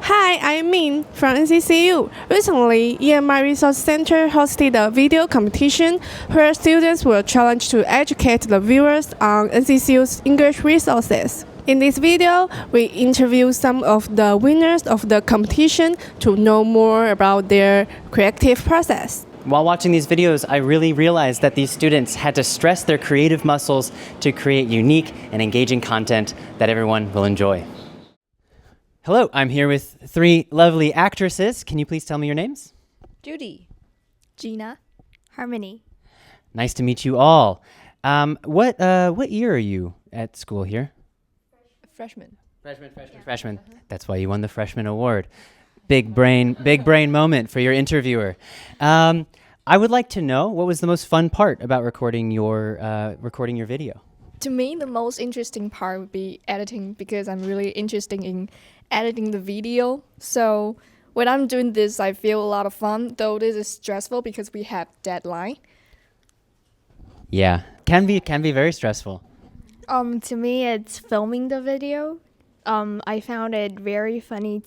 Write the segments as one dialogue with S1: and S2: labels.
S1: Hi, I'm Min from NCCU. Recently, EMI Resource Center hosted a video competition where students were challenged to educate the viewers on NCCU's English resources. In this video, we interview some of the winners of the competition to know more about their creative process.
S2: While watching these videos, I really realized that these students had to stress their creative muscles to create unique and engaging content that everyone will enjoy. Hello, I'm here with three lovely actresses. Can you please tell me your names?
S3: Judy, Gina, Harmony.
S2: Nice to meet you all. What year are you at school here?
S3: Freshman.
S2: Freshman. That's why you won the freshman award. Big brain moment for your interviewer. I would like to know, what was the most fun part about recording your video?
S3: To me, the most interesting part would be editing because I'm really interested in editing the video. So when I'm doing this, I feel a lot of fun, though this is stressful because we have deadline.
S2: Yeah, can be very stressful.
S4: To me, it's filming the video. I found it very funny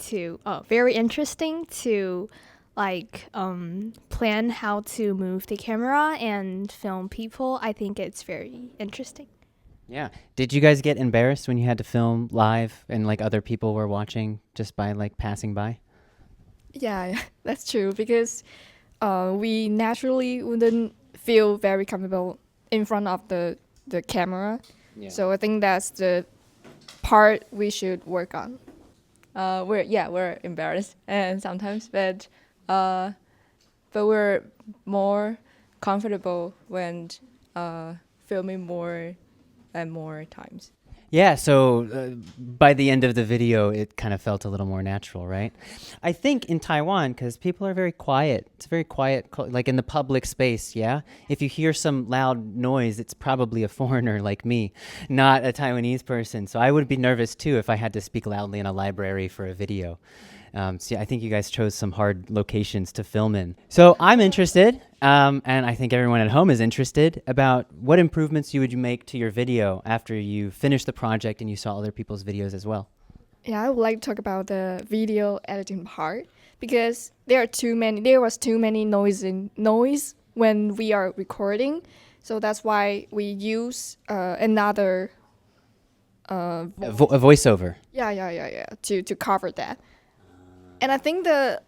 S4: very interesting to plan how to move the camera and film people. I think it's very interesting.
S2: Yeah. Did you guys get embarrassed when you had to film live and other people were watching just by passing by?
S3: Yeah, that's true because we naturally wouldn't feel very comfortable in front of the camera. Yeah. So I think that's the part we should work on. We're embarrassed and sometimes, but we're more comfortable when filming more and more times.
S2: Yeah, so by the end of the video, it kind of felt a little more natural, right? I think in Taiwan, because people are very quiet, it's very quiet, in the public space, yeah? If you hear some loud noise, it's probably a foreigner like me, not a Taiwanese person. So I would be nervous too if I had to speak loudly in a library for a video. So yeah, I think you guys chose some hard locations to film in. So I'm interested, and I think everyone at home is interested, about what improvements you would make to your video after you finish the project and you saw other people's videos as well.
S3: Yeah, I would like to talk about the video editing part because there was too many noise when we are recording. So that's why we use another
S2: a voiceover.
S3: Yeah, to cover that. And I think how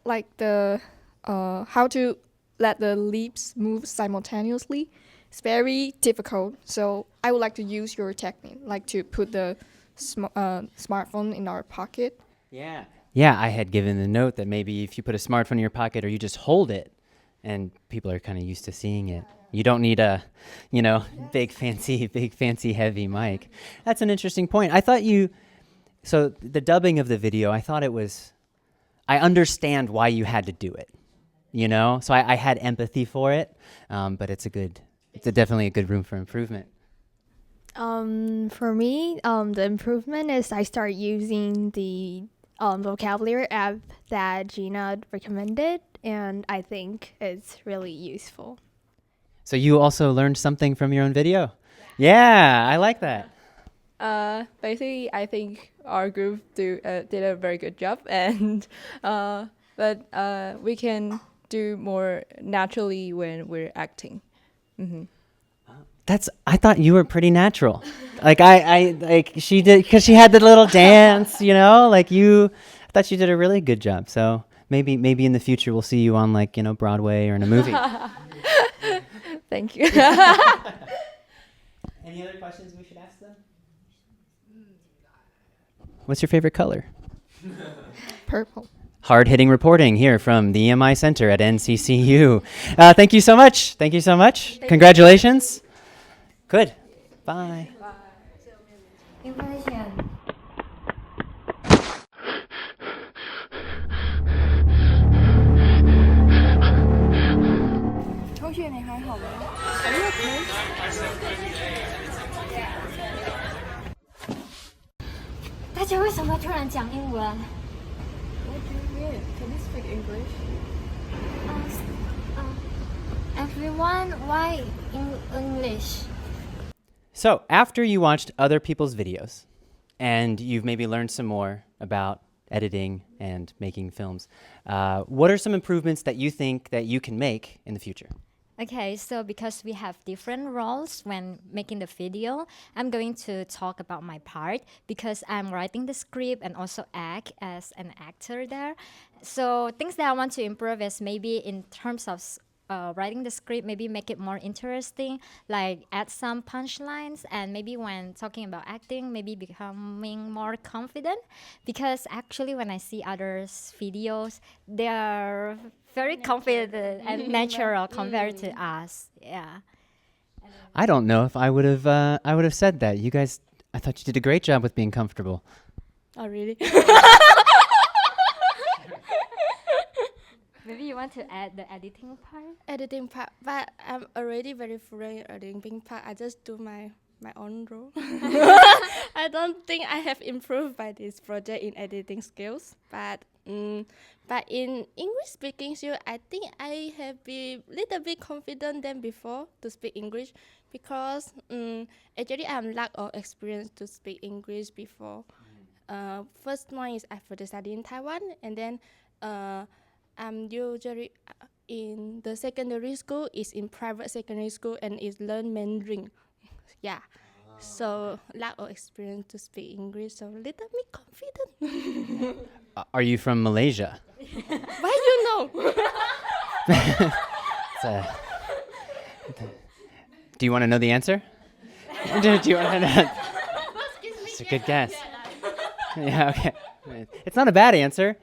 S3: to let the lips move simultaneously is very difficult. So I would like to use your technique, like to put the smartphone in our pocket.
S2: Yeah. Yeah, I had given the note that maybe if you put a smartphone in your pocket or you just hold it, and people are kind of used to seeing it. You don't need a, big fancy heavy mic. That's an interesting point. I thought so the dubbing of the video, I understand why you had to do it, So I had empathy for it, but it's definitely a good room for improvement.
S4: For me, the improvement is I start using the vocabulary app that Gina recommended, and I think it's really useful.
S2: So you also learned something from your own video? Yeah, I like that.
S3: Basically, I think our group did a very good job, and but we can do more naturally when we're acting. Mm-hmm.
S2: I thought you were pretty natural. She did, because she had the little dance, I thought you did a really good job. So maybe in the future we'll see you on Broadway or in a movie.
S3: Thank you.
S2: Any other questions we should ask them? What's your favorite color?
S3: Purple.
S2: Hard-hitting reporting here from the EMI Center at NCCU. Thank you so much. Congratulations. Good. Bye.
S4: Information.
S1: 同学，你还好吗？
S5: 大家为什么突然讲英文
S3: What do you mean? Can you speak English?
S5: Everyone, why English?
S2: So after you watched other people's videos and you've maybe learned some more about editing and making films. What are some improvements that you think that you can make in the future?
S5: Okay, so because we have different roles when making the video, I'm going to talk about my part because I'm writing the script and also act as an actor there. So things that I want to improve is maybe in terms of writing the script, maybe make it more interesting, like add some punchlines, and maybe when talking about acting, maybe becoming more confident. Because actually, when I see others' videos, they are very confident and natural compared to us. Yeah.
S2: I don't know if I would have said that. You guys, I thought you did a great job with being comfortable.
S1: Oh, really?
S5: Maybe you want to add the editing part?
S1: Editing part, but I'm already very fluent in editing part. I just do my own role. I don't think I have improved by this project in editing skills, but in English speaking skill, I think I have been little bit confident than before to speak English because actually I'm lack of experience to speak English before. First one is I first study in Taiwan, and then I'm usually in the secondary school is in private secondary school and is learn Mandarin. Yeah. So lack of experience to speak English, so little bit confident.
S2: Are you from Malaysia?
S1: Why you know?
S2: Do you want to know the answer? Do you want to know? It's a good guess. Yeah, okay. It's not a bad answer.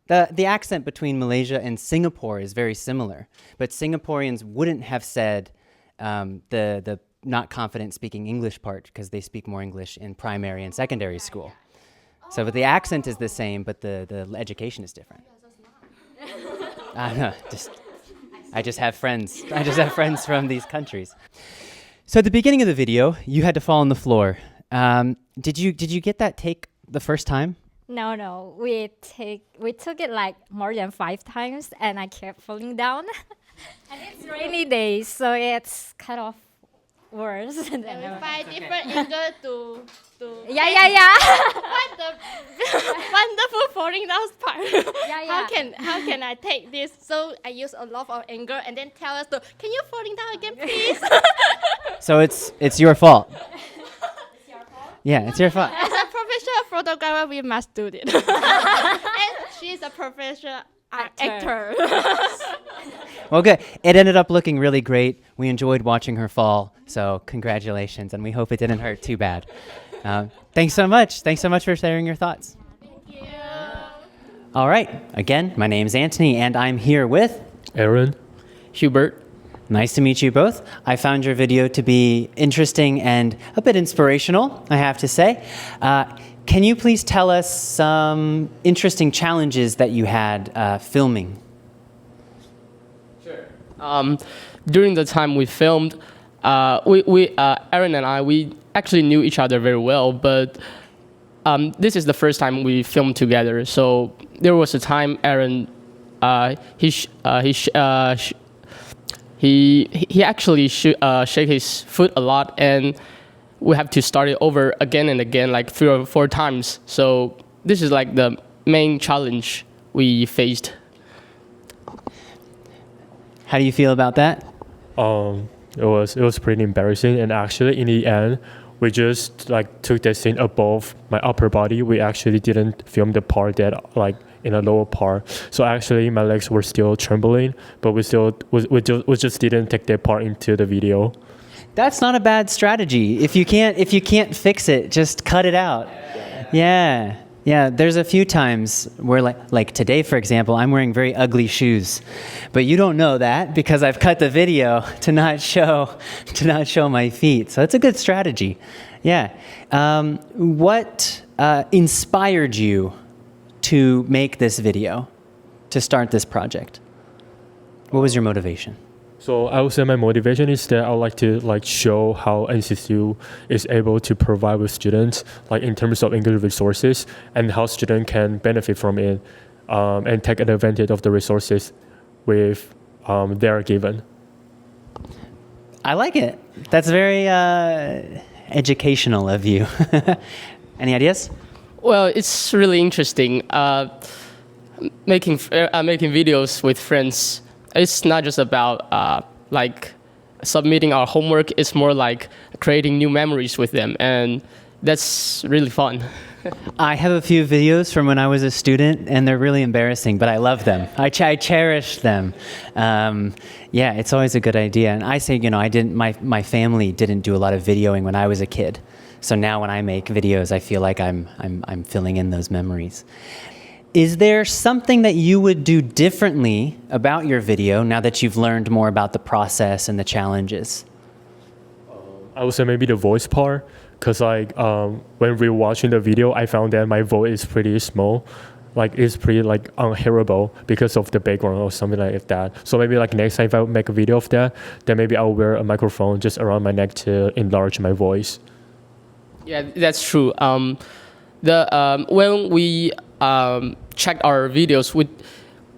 S2: The accent between Malaysia and Singapore is very similar, but Singaporeans wouldn't have said the not confident speaking English part because they speak more English in primary and secondary school. So, but the accent is the same, but the education is different. I just have friends. I just have friends from these countries. So at the beginning of the video, you had to fall on the floor. Did you get that take the first time?
S5: No. We took it like more than 5 times, and I kept falling down. And it's rainy days, so it's kind of worse.
S1: Find different angle to
S5: Yeah.
S1: what the wonderful falling down part.
S5: Yeah.
S1: How can I take this? So I use a lot of anger and then tell us to can you falling down again, please?
S2: So it's your fault. Yeah, it's your fault.
S1: As a professional photographer, we must do this. And she's a professional actor.
S2: Well, good. It ended up looking really great. We enjoyed watching her fall, so congratulations, and we hope it didn't hurt too bad. Thanks so much. Thanks so much for sharing your thoughts.
S1: Thank you.
S2: All right. Again, my name's Anthony, and I'm here with
S6: Aaron.
S7: Hubert.
S2: Nice to meet you both. I found your video to be interesting and a bit inspirational, I have to say. Can you please tell us some interesting challenges that you had filming?
S7: Sure. During the time we filmed, Aaron and I, we actually knew each other very well, but this is the first time we filmed together. So there was a time Aaron, he actually shake his foot a lot, and we have to start it over again and again, like 3 or 4 times. So this is like the main challenge we faced.
S2: How do you feel about that?
S6: It was pretty embarrassing, and actually in the end, we just like took the scene above my upper body. We actually didn't film the part that like in a lower part. So actually my legs were still trembling, but we just didn't take that part into the video.
S2: That's not a bad strategy. If you can't fix it, just cut it out. Yeah. There's a few times where like today, for example, I'm wearing very ugly shoes, but you don't know that because I've cut the video to not show my feet. So it's a good strategy. Yeah. What inspired you to make this video, to start this project? What was your motivation?
S6: So I would say my motivation is that I would like to show how NCCU is able to provide with students in terms of English resources, and how students can benefit from it and take advantage of the resources with they are given.
S2: I like it. That's very educational of you. Any ideas?
S7: Well, it's really interesting. Making videos with friends. It's not just about like submitting our homework. It's more like creating new memories with them, and that's really fun.
S2: I have a few videos from when I was a student, and they're really embarrassing, but I love them. I cherish them. Yeah, it's always a good idea. And I say, my family didn't do a lot of videoing when I was a kid. So now when I make videos, I feel like I'm filling in those memories. Is there something that you would do differently about your video now that you've learned more about the process and the challenges?
S6: I would say maybe the voice part, because when we were watching the video, I found that my voice is pretty small, it's pretty unhearable because of the background or something like that. So maybe next time if I make a video of that, then maybe I'll wear a microphone just around my neck to enlarge my voice.
S7: Yeah, that's true. When we checked our videos,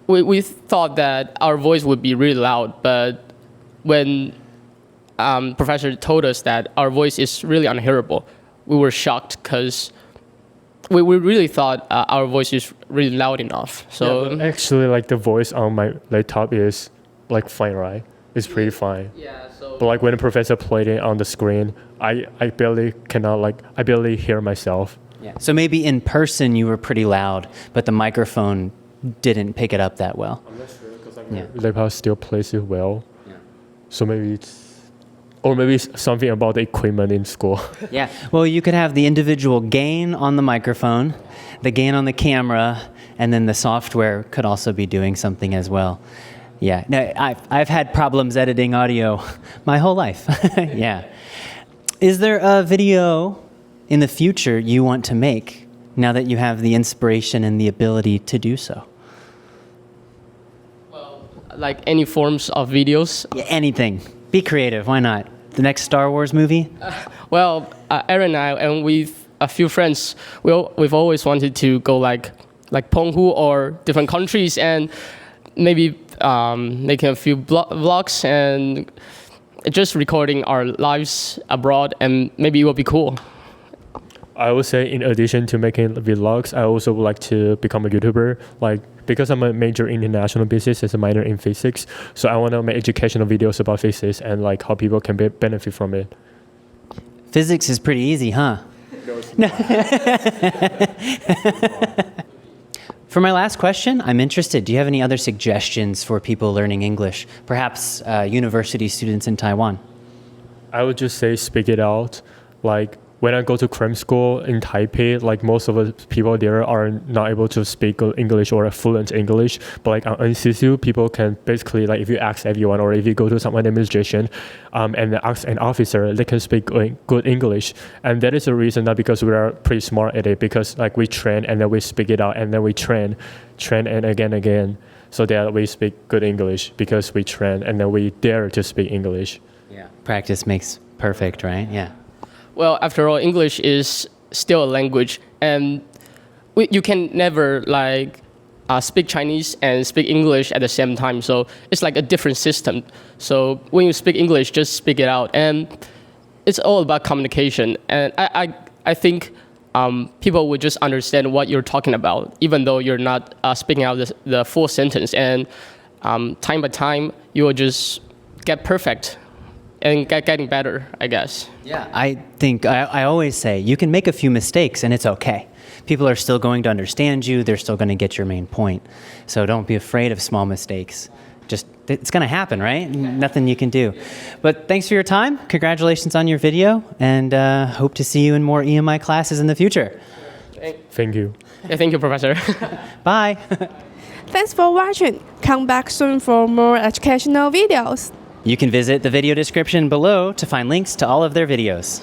S7: we thought that our voice would be really loud, but when professor told us that our voice is really unhearable, we were shocked because we really thought our voice is really loud enough. So
S6: yeah, actually, the voice on my laptop is fine, right? It's pretty fine.
S7: Yeah. So.
S6: But when the professor played it on the screen, I barely hear myself.
S2: Yeah. So maybe in person you were pretty loud, but the microphone didn't pick it up that well.
S6: I'm not sure because laptop still plays it well. Yeah. So maybe it's something about the equipment in school.
S2: Yeah. Well, you could have the individual gain on the microphone, the gain on the camera, and then the software could also be doing something as well. Yeah. No, I've had problems editing audio my whole life. Yeah. Is there a video in the future you want to make now that you have the inspiration and the ability to do so?
S7: Well, any forms of videos?
S2: Yeah, anything. Be creative. Why not? The next Star Wars movie?
S7: Aaron and I, and with a few friends, we've always wanted to go like Penghu or different countries and maybe making a few vlogs and just recording our lives abroad, and maybe it will be cool.
S6: I would say in addition to making vlogs, I also would like to become a YouTuber. Because I'm a major in international business as a minor in physics, so I want to make educational videos about physics and how people can benefit from it.
S2: Physics is pretty easy, huh? No. For my last question, I'm interested. Do you have any other suggestions for people learning English? Perhaps university students in Taiwan?
S6: I would just say speak it out. When I go to cram school in Taipei, most of the people there are not able to speak good English or fluent English. But on NCCU, people can basically, if you ask everyone or if you go to someone administration and ask an officer, they can speak good English. And that is the reason that because we are pretty smart at it, because we train and then we speak it out and then we train and again. So that we speak good English because we train and then we dare to speak English.
S2: Yeah. Practice makes perfect, right? Yeah.
S7: Well, after all, English is still a language, and you can never speak Chinese and speak English at the same time. So it's a different system. So when you speak English, just speak it out, and it's all about communication. And I think people would just understand what you're talking about, even though you're not speaking out the full sentence. And time by time, you will just get perfect. And getting better, I guess.
S2: Yeah, I think I always say you can make a few mistakes and it's okay. People are still going to understand you. They're still going to get your main point. So don't be afraid of small mistakes. Just, it's going to happen, right? Nothing you can do. But thanks for your time. Congratulations on your video, and hope to see you in more EMI classes in the future.
S6: Thank you.
S7: Yeah, thank you, Professor.
S2: Bye.
S1: Thanks for watching. Come back soon for more educational videos.
S2: You can visit the video description below to find links to all of their videos.